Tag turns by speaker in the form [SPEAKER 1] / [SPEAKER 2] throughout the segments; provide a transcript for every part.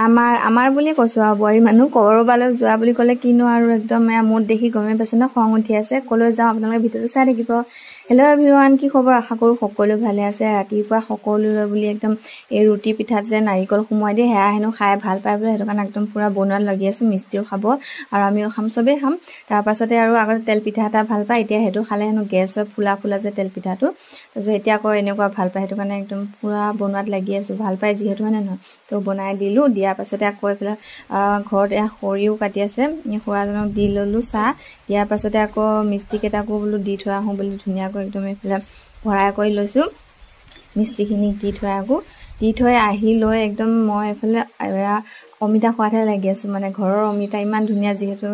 [SPEAKER 1] আমাৰ বুলি কৈছো আৰু বোৱাৰী মানুহ কৰবালৈ যোৱা বুলি ক'লে কিনো আৰু একদম মুড দেখি গমে পাইছে ন খং উঠি আছে কলৈ যাওঁ আপোনালোকে ভিডিঅ'টো চাই থাকিব হেল্ল' এভৰিৱান কি খবৰ আশা কৰো সকলো ভালে আছে ৰাতিপুৱা সকলোলৈ বুলি একদম এই ৰুটি পিঠাত যে নাৰিকল সোমোৱাই দিয়ে হেয়া হেনো খাই ভাল পায় বুলি সেইটো কাৰণে একদম পুৰা বনোৱাত লাগি আছো মিষ্টিও খাব আৰু আমিও খাম চবেই খাম তাৰ পাছতে আৰু আগতে তেল পিঠা এটা ভাল পায় এতিয়া সেইটো খালে হেনো গেছ হয় ফুলা যে তেল পিঠাটো তাৰপিছত এতিয়া আকৌ এনেকুৱা ভাল পায় সেইটো কাৰণে একদম পুৰা বনোৱাত লাগি আছো ভাল পায় যিহেতু মানে নহয় তো বনাই দিলো দিয়াৰ পাছতে আকৌ এইফালে ঘৰত সৰিও কাটি আছে খুৰাজনক দি ললো চাহ দিয়াৰ পাছতে আকৌ মিষ্টি কেইটাকো বোলো দি থৈ আহোঁ বুলি ধুনীয়াকৈ একদম এইফালে ভৰাই কৰি লৈছোঁ মিষ্টিখিনিক দি থৈ আহি লৈ একদম মই এইফালে অমিতা খোৱাতহে লাগি আছোঁ মানে ঘৰৰ অমিতা ইমান ধুনীয়া যিহেতু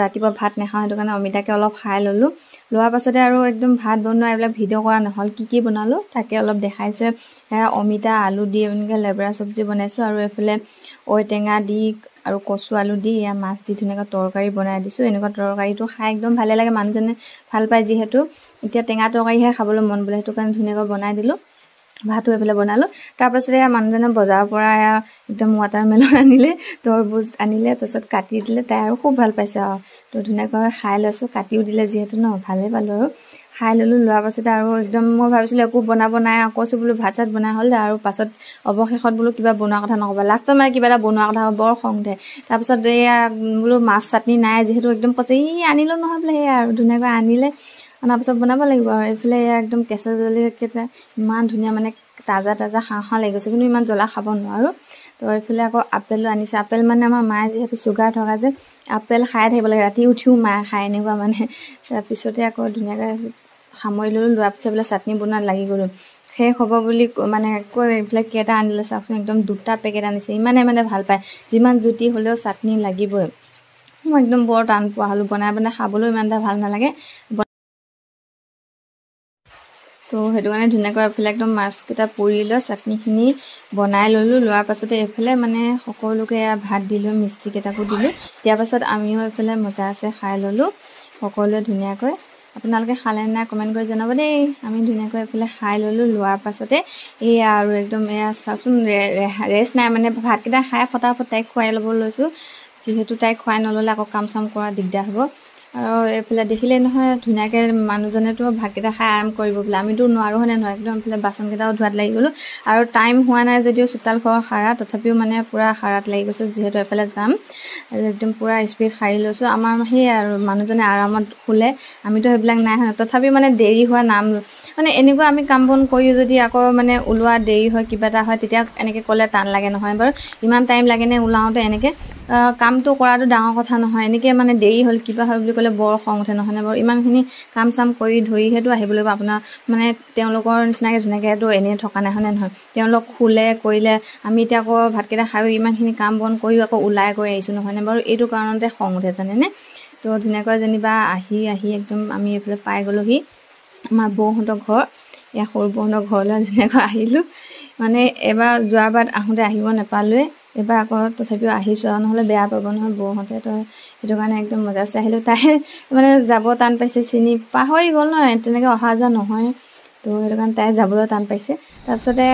[SPEAKER 1] ৰাতিপুৱা ভাত নাখাওঁ সেইটো কাৰণে অমিতাকে অলপ খাই ল'লোঁ লোৱাৰ পাছতে আৰু একদম ভাত বনোৱা এইবিলাক ভিডিঅ' কৰা নহ'ল কি বনালোঁ তাকে অলপ দেখাইছে অমিতা আলু দি এনেকৈ লেবৰা চব্জি বনাইছোঁ আৰু এইফালে ঔটেঙা দি আৰু কচু আলু দি মাছ দি ধুনীয়াকৈ তৰকাৰী বনাই দিছোঁ এনেকুৱা তৰকাৰীটো খাই একদম ভালে লাগে মানুহজনে ভাল পায় যিহেতু এতিয়া টেঙা তৰকাৰীহে খাবলৈ মন বোলে সেইটো কাৰণে ধুনীয়াকৈ বনাই দিলোঁ ভাতো এইফালে বনালোঁ তাৰপাছতে মানুহজনে বজাৰৰ পৰা একদম ৱাটাৰমেলন আনিলে তৰবুজ আনিলে তাৰপিছত কাটি দিলে তাই আৰু খুব ভাল পাইছে আৰু তো ধুনীয়াকৈ খাই লৈছোঁ কাটিও দিলে যিহেতু ন ভালেই পালোঁ আৰু খাই ল'লোঁ লোৱাৰ পাছতে আৰু একদম মই ভাবিছিলোঁ একো বনাব নাই কৈছোঁ বোলো ভাত চাত বনাই হ'ল আৰু পাছত অৱশেষত বোলো কিবা বনোৱা কথা নক'বা লাষ্টত মানে কিবা এটা বনোৱা কথা বৰ খং উঠে তাৰপিছত বোলো মাছ চাটনি নাই যিহেতু একদম কৈছে আনিলোঁ নহয় বোলে সেয়া আৰু ধুনীয়াকৈ আনিলে অনাৰ পাছত বনাব লাগিব আৰু এইফালে একদম কেঁচা জলকীয়া ইমান ধুনীয়া মানে তাজা খাওঁ লাগি গৈছে কিন্তু ইমান জ্বলা খাব নোৱাৰোঁ তো এইফালে আকৌ আপেলো আনিছে আপেল মানে আমাৰ মায়ে যিহেতু চুগাৰ থকা যে আপেল খাই থাকিব লাগে ৰাতি উঠিও মায়ে খায় এনেকুৱা মানে তাৰপিছতে আকৌ ধুনীয়াকৈ সামৰি ল'লোঁ লোৱাৰ পিছত বোলে চাটনি বনোৱাত লাগি গ'লোঁ শেষ হ'ব বুলি মানে আকৌ এইফালে কেইটা আনিলে চাওকচোন একদম 2টা পেকেট আনিছে ইমানে মানে ভাল পায় যিমান জুতি হ'লেও চাটনি লাগিবই মই একদম বৰ টান পোৱা হ'লোঁ বনাই খাবলৈও ইমান এটা ভাল নালাগে তো সেইটো কাৰণে ধুনীয়াকৈ এইফালে একদম মাছকেইটা পুৰি লৈ চাটনিখিনি বনাই ল'লোঁ লোৱাৰ পাছতে এইফালে মানে সকলোকে ভাত দিলোঁ মিষ্টিকেইটাকো দিলোঁ দিয়াৰ পাছত আমিও এইফালে মজা আছে খাই ল'লোঁ সকলোৱে ধুনীয়াকৈ আপোনালোকে খালে নাই কমেণ্ট কৰি জনাব দেই আমি ধুনীয়াকৈ এইফালে খাই ল'লোঁ লোৱাৰ পাছতে আৰু একদম চাওকচোন ৰেষ্ট নাই মানে ভাতকেইটা খাই ফটাফট তাইক খুৱাই ল'ব লৈছোঁ যিহেতু তাইক খুৱাই নল'লে আকৌ কাম চাম কৰা দিগদাৰ হ'ব আৰু এইফালে দেখিলেই নহয় ধুনীয়াকৈ মানুহজনেতো ভাতকেইটা খাই আৰাম কৰিব বোলে আমিতো নোৱাৰোঁ হয়নে নহয় একদম এইফালে বাচনকেইটাও ধোৱাত লাগি গ'লোঁ আৰু টাইম হোৱা নাই যদিও চোতাল ঘৰ সাৰা তথাপিও মানে পূৰা সাৰাত লাগি গৈছোঁ যিহেতু এইফালে যাম আৰু একদম পূৰা স্পীড সাৰি লৈছোঁ আমাৰ সেই আৰু মানুহজনে আৰামত শুলে আমিতো সেইবিলাক নাই হয় তথাপিও মানে দেৰি হোৱা নাম মানে এনেকুৱা আমি কাম বন কৰি যদি আকৌ মানে ওলোৱা দেৰি হয় কিবা এটা হয় তেতিয়া এনেকৈ ক'লে টান লাগে নহয় বাৰু ইমান টাইম লাগেনে ওলাওঁতে এনেকৈ কামটো কৰাটো ডাঙৰ কথা নহয় এনেকৈ মানে দেৰি হ'ল কিবা হ'ল বুলি ক'লে বৰ খং উঠে নহয়নে বাৰু ইমানখিনি কাম চাম কৰি ধৰিহেতো আহিব লাগিব আপোনাৰ মানে তেওঁলোকৰ নিচিনাকৈ ধুনীয়াকৈতো এনেই থকা নাই হয়নে নহয় তেওঁলোক শুলে কৰিলে আমি এতিয়া আকৌ ভাতকেইটা খায়ো ইমানখিনি কাম বন কৰিও আকৌ ওলাই গৈ আহিছোঁ নহয়নে বাৰু এইটো কাৰণতে খং উঠে জানেনে তো ধুনীয়াকৈ যেনিবা আহি একদম আমি এইফালে পাই গ'লোহি আমাৰ বৌহঁতৰ ঘৰ সৰু বৌহঁতৰ ঘৰলৈ ধুনীয়াকৈ আহিলোঁ মানে এবাৰ যোৱাবাৰ আহোঁতে আহিব নাপালোৱে এবাৰ আকৌ তথাপিও আহিছোঁ আৰু নহ'লে বেয়া পাব নহয় বৌহঁতে তো সেইটো কাৰণে একদম মজাছে আহিলোঁ তাই মানে যাব টান পাইছে চিনি পাহৰি গ'ল নহয় তেনেকৈ অহা যোৱা নহয় তো সেইটো কাৰণে তাই যাবলৈ টান পাইছে তাৰপিছতে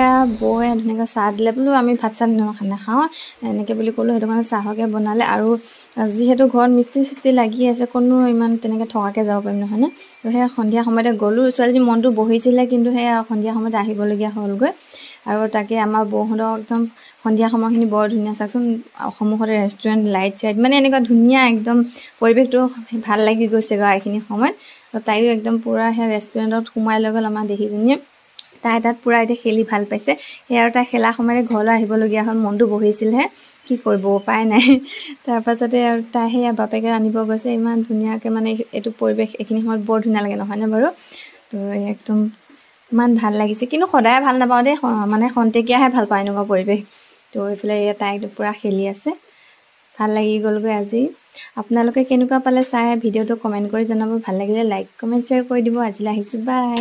[SPEAKER 1] বৌয়ে ধুনীয়াকৈ চাহ দিলে বোলো আমি ভাত চাত নাখাওঁ এনেকৈ বুলি ক'লোঁ সেইটো কাৰণে চাহকে বনালে আৰু যিহেতু ঘৰত মিস্ত্ৰী লাগি আছে কোনো ইমান তেনেকৈ থকাকৈ যাব পাৰিম নহয়নে তো সেই সন্ধিয়া সময়তে গ'লোঁ ছোৱালীজনী মনটো বহিছিলে কিন্তু সেই সন্ধিয়া সময়তে আহিবলগীয়া হ'লগৈ আৰু তাকে আমাৰ বৌহঁতক একদম সন্ধিয়া সময়খিনি বৰ ধুনীয়া চাওকচোন সন্মুখতে ৰেষ্টুৰেণ্ট লাইট চাইট মানে এনেকুৱা ধুনীয়া একদম পৰিৱেশটো ভাল লাগি গৈছেগৈ এইখিনি সময়ত তো তাইও একদম পূৰা সেই ৰেষ্টুৰেণ্টত সোমাই লৈ গ'ল আমাৰ দেখিজনীয়ে তাই তাত পূৰা এতিয়া খেলি ভাল পাইছে সেই আৰু তাই খেলা সময়তে ঘৰলৈ আহিবলগীয়া হ'ল মনটো বহিছিলহে কি কৰিব উপায় নাই তাৰপাছতে আৰু তাই সেয়া বাপেকে আনিব গৈছে ইমান ধুনীয়াকৈ মানে এইটো পৰিৱেশ এইখিনি সময়ত বৰ ধুনীয়া লাগে নহয়নে বাৰু তো একদম ইমান ভাল লাগিছে কিন্তু সদায় ভাল নাপাওঁ দেই মানে খন্তেকীয়াহে ভাল পাওঁ এনেকুৱা পৰিৱেশ তো এইফালে তাই একদম পূৰা খেলি আছে ভাল লাগি গ'লগৈ আজি আপোনালোকে কেনেকুৱা পালে চাই ভিডিঅ'টো কমেণ্ট কৰি জনাব ভাল লাগিলে লাইক কমেণ্ট শ্বেয়াৰ কৰি দিব আজিলৈ আহিছোঁ বাই